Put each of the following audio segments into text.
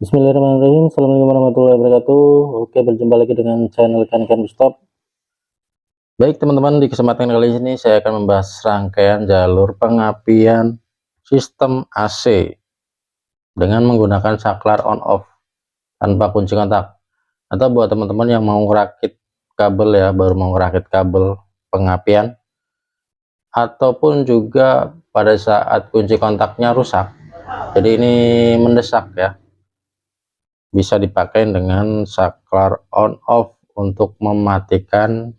Bismillahirrahmanirrahim. Assalamualaikum warahmatullahi wabarakatuh. Oke, berjumpa lagi dengan channel Ikan Stop. Baik teman-teman, di kesempatan kali ini saya akan membahas rangkaian jalur pengapian sistem AC dengan menggunakan saklar on off tanpa kunci kontak. Atau buat teman-teman yang mau rakit kabel ya, baru mau rakit kabel pengapian, ataupun juga pada saat kunci kontaknya rusak. Jadi ini mendesak ya. Bisa dipakai dengan saklar on off untuk mematikan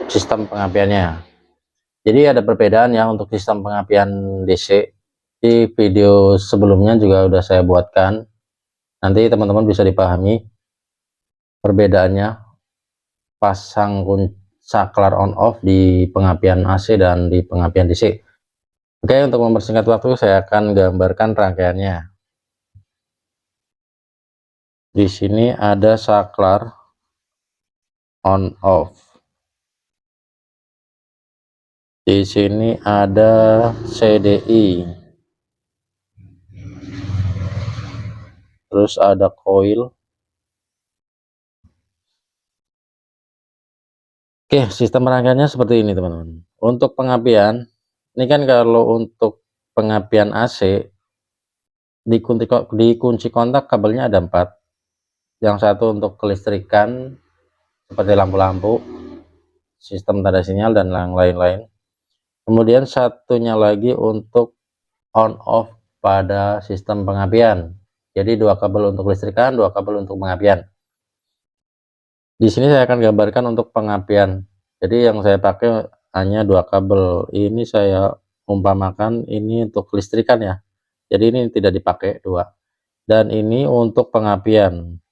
sistem pengapiannya. Jadi ada perbedaan ya untuk sistem pengapian DC. Di video sebelumnya juga udah saya buatkan, nanti teman-teman bisa dipahami perbedaannya pasang saklar on off di pengapian AC dan di pengapian DC. Oke, untuk mempersingkat waktu saya akan gambarkan rangkaiannya. Di sini ada saklar on off. Di sini ada CDI, terus ada coil. Oke, sistem rangkaiannya seperti ini teman-teman. Untuk pengapian, ini kan kalau untuk pengapian AC di kunci kontak kabelnya ada 4. Yang satu untuk kelistrikan seperti lampu-lampu, sistem tanda sinyal dan yang lain-lain. Kemudian satunya lagi untuk on off pada sistem pengapian. Jadi 2 kabel untuk listrikan, 2 kabel untuk pengapian. Di sini saya akan gambarkan untuk pengapian. Jadi yang saya pakai hanya 2 kabel. Ini saya umpamakan ini untuk listrikan ya. Jadi ini tidak dipakai 2. Dan ini untuk pengapian.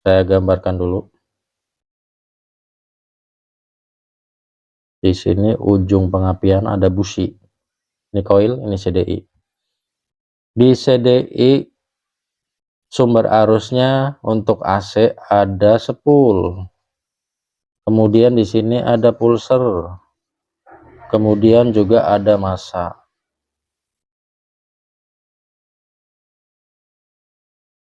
Saya gambarkan dulu. Di sini ujung pengapian ada busi. Ini coil, ini CDI. Di CDI sumber arusnya untuk AC ada spool. Kemudian di sini ada pulser. Kemudian juga ada massa.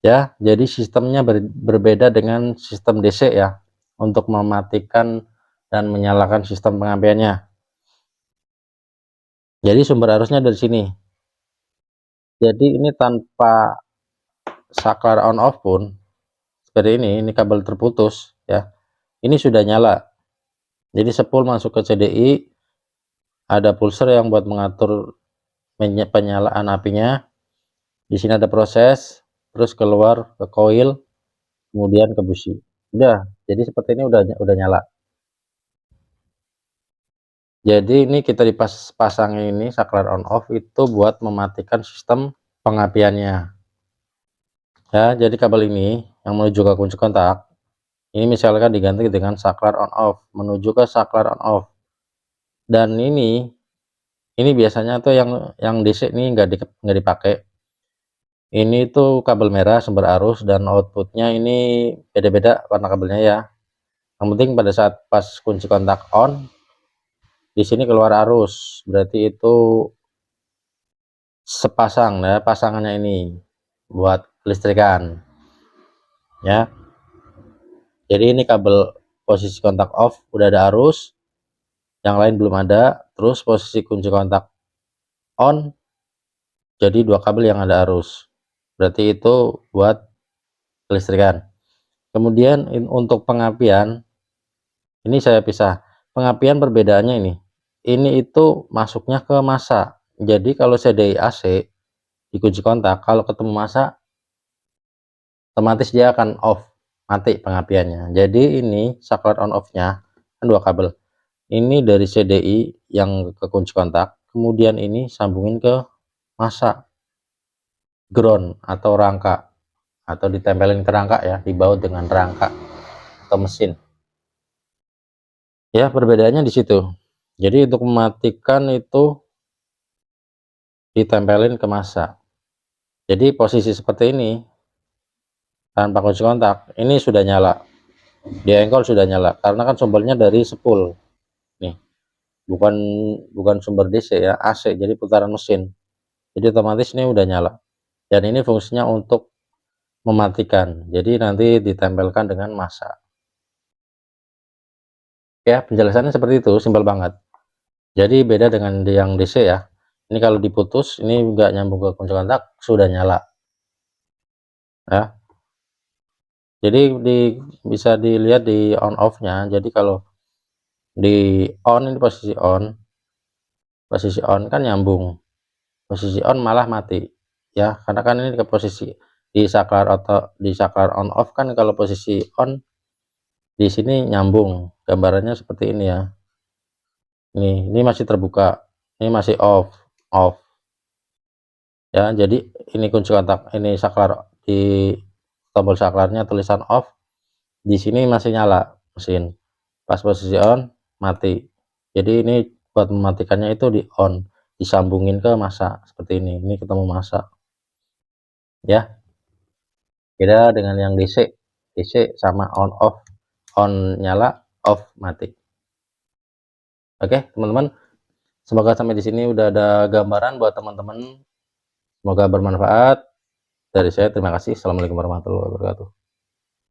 Ya, jadi sistemnya berbeda dengan sistem DC ya, untuk mematikan dan menyalakan sistem pengapiannya. Jadi sumber arusnya dari sini. Jadi ini tanpa saklar on off pun seperti ini kabel terputus ya. Ini sudah nyala. Jadi spool masuk ke CDI, ada pulser yang buat mengatur penyalaan apinya. Di sini ada proses, terus keluar ke coil, kemudian ke busi. Udah, jadi seperti ini udah nyala. Jadi ini kita dipasang ini saklar on off itu buat mematikan sistem pengapiannya. Ya, jadi kabel ini yang menuju ke kunci kontak, ini misalkan diganti dengan saklar on off menuju ke saklar on off. Dan ini biasanya tuh yang DC ini nggak dipakai. Ini tuh kabel merah sumber arus dan outputnya ini beda-beda warna kabelnya ya. Yang penting pada saat pas kunci kontak on, di sini keluar arus, berarti itu sepasang ya, pasangannya ini buat listrikan ya. Jadi ini kabel posisi kontak off udah ada arus, yang lain belum ada. Terus posisi kunci kontak on, jadi 2 kabel yang ada arus, berarti itu buat listrikan. Kemudian untuk pengapian ini saya pisah. Pengapian perbedaannya ini itu masuknya ke massa. Jadi kalau CDI AC di kunci kontak, kalau ketemu massa otomatis dia akan off, mati pengapiannya. Jadi ini saklar on off nya kan 2 kabel. Ini dari CDI yang ke kunci kontak, kemudian ini sambungin ke massa, ground atau rangka, atau ditempelin ke rangka ya, dibaut dengan rangka atau mesin. Ya, perbedaannya di situ. Jadi untuk mematikan itu ditempelin ke massa. Jadi posisi seperti ini tanpa kunci kontak, ini sudah nyala. Di engkol sudah nyala karena kan sumbernya dari spool. Nih, bukan sumber DC ya, AC, jadi putaran mesin. jadi otomatis ini udah nyala, dan ini fungsinya untuk mematikan, jadi nanti ditempelkan dengan massa. Ya, penjelasannya seperti itu, simpel banget. Jadi beda dengan yang DC ya, ini kalau diputus ini nggak nyambung ke kunci kontak sudah nyala ya. Jadi bisa dilihat di on off nya, jadi kalau di on ini posisi on kan nyambung, posisi on malah mati ya, karena kan ini ke posisi di saklar di saklar on off kan, kalau posisi on di sini nyambung, gambarannya seperti ini ya. Ini masih terbuka, ini masih off ya. Jadi ini kunci kontak, ini saklar, di tombol saklarnya tulisan off, di sini masih nyala mesin, pas posisi on mati. Jadi ini buat mematikannya itu di on, disambungin ke massa seperti ini ketemu massa ya. Beda dengan yang DC sama on off, on nyala, off mati. Oke teman-teman, semoga sampai di sini udah ada gambaran buat teman-teman, semoga bermanfaat. Dari saya terima kasih. Assalamualaikum warahmatullahi wabarakatuh.